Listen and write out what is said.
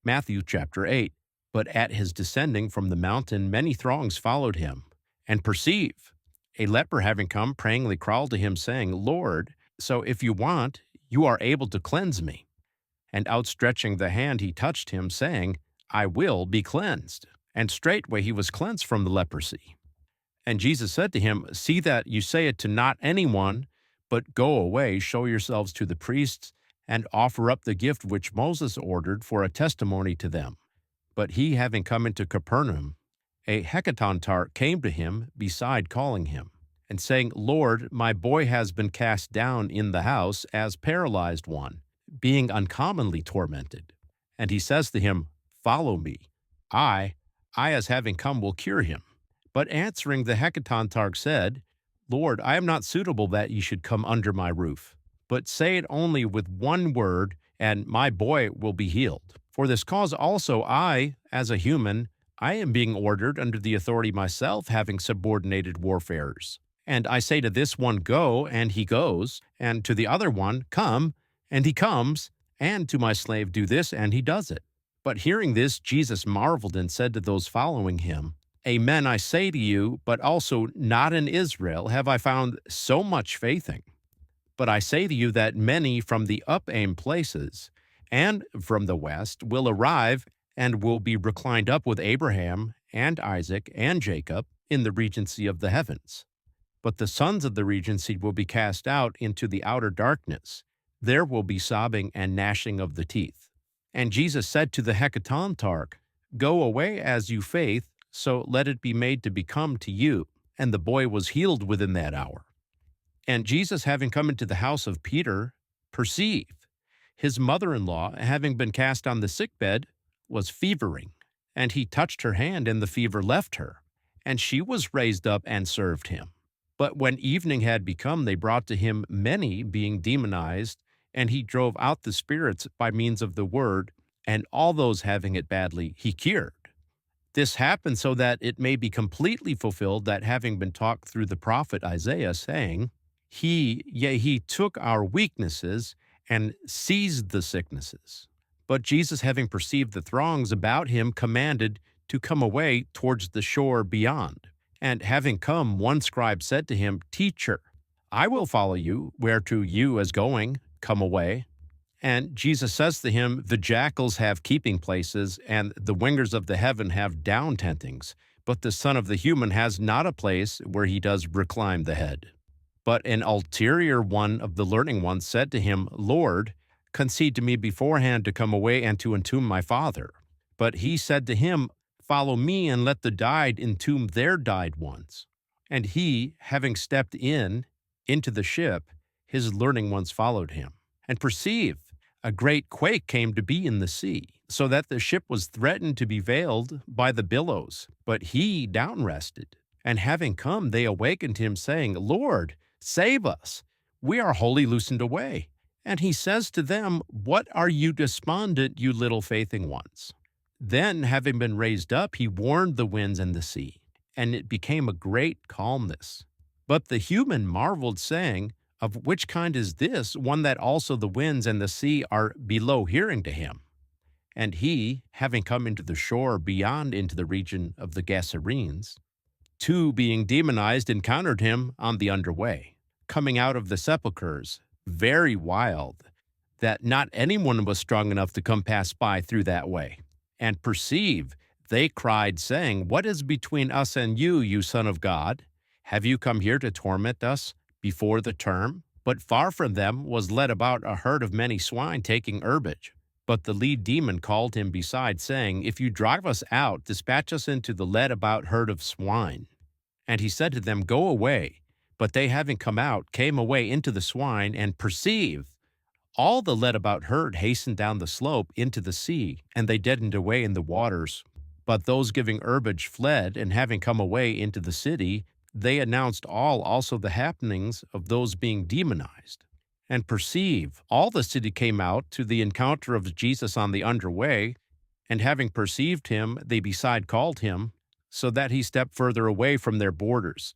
Matthew chapter 8. But at his descending from the mountain, many throngs followed him. And perceive, a leper having come, prayingly crawled to him, saying, Lord, so if you want, you are able to cleanse me. And outstretching the hand, he touched him, saying, I will be cleansed. And straightway he was cleansed from the leprosy. And Jesus said to him, See that you say it to not anyone, but go away, show yourselves to the priests, and offer up the gift which Moses ordered for a testimony to them. But he, having come into Capernaum, a hecatontarch came to him beside calling him, and saying, Lord, my boy has been cast down in the house as paralyzed one, being uncommonly tormented. And he says to him, Follow me. I as having come will cure him. But answering the hecatontarch said, Lord, I am not suitable that ye should come under my roof, but say it only with one word, and my boy will be healed. For this cause also I, as a human, I am being ordered under the authority myself, having subordinated warfarers. And I say to this one, Go, and he goes, and to the other one, Come, and he comes, and to my slave, Do this, and he does it. But hearing this, Jesus marveled and said to those following him, Amen, I say to you, but also not in Israel have I found so much faithing. But I say to you that many from the up-aimed places and from the west will arrive and will be reclined up with Abraham and Isaac and Jacob in the regency of the heavens. But the sons of the regency will be cast out into the outer darkness. There will be sobbing and gnashing of the teeth. And Jesus said to the hecatontarch, Go away as you faith, so let it be made to become to you. And the boy was healed within that hour. And Jesus, having come into the house of Peter, perceived his mother-in-law, having been cast on the sickbed, was fevering. And he touched her hand, and the fever left her. And she was raised up and served him. But when evening had become, they brought to him many being demonized, and he drove out the spirits by means of the word, and all those having it badly he cured. This happened so that it may be completely fulfilled that having been taught through the prophet Isaiah, saying, He took our weaknesses and seized the sicknesses. But Jesus, having perceived the throngs about him, commanded to come away towards the shore beyond. And having come, one scribe said to him, Teacher, I will follow you, whereto you as going, come away. And Jesus says to him, The jackals have keeping places, and the wingers of the heaven have down tentings, but the Son of the human has not a place where he does recline the head. But an ulterior one of the learning ones said to him, Lord, concede to me beforehand to come away and to entomb my father. But he said to him, Follow me, and let the died entomb their died ones. And he, having stepped into the ship, his learning ones followed him. And perceive, a great quake came to be in the sea, so that the ship was threatened to be veiled by the billows. But he down rested. And having come, they awakened him, saying, Lord, save us. We are wholly loosened away. And he says to them, What are you despondent, you little faithing ones? Then, having been raised up, he warned the winds and the sea, and it became a great calmness. But the human marveled, saying, Of which kind is this, one that also the winds and the sea are below hearing to him? And he, having come into the shore beyond into the region of the Gadarenes, two being demonized encountered him on the underway, coming out of the sepulchres, very wild, that not anyone was strong enough to come pass by through that way. And perceive, they cried, saying, What is between us and you, you Son of God? Have you come here to torment us before the term? But far from them was led about a herd of many swine taking herbage. But the lead demon called him beside, saying, If you drive us out, dispatch us into the led about herd of swine. And he said to them, Go away. But they, having come out, came away into the swine, and perceive, all the led about herd hastened down the slope into the sea, and they deadened away in the waters. But those giving herbage fled, and having come away into the city, they announced all also the happenings of those being demonized. And perceive, all the city came out to the encounter of Jesus on the underway, and having perceived him, they beside called him, so that he stepped further away from their borders.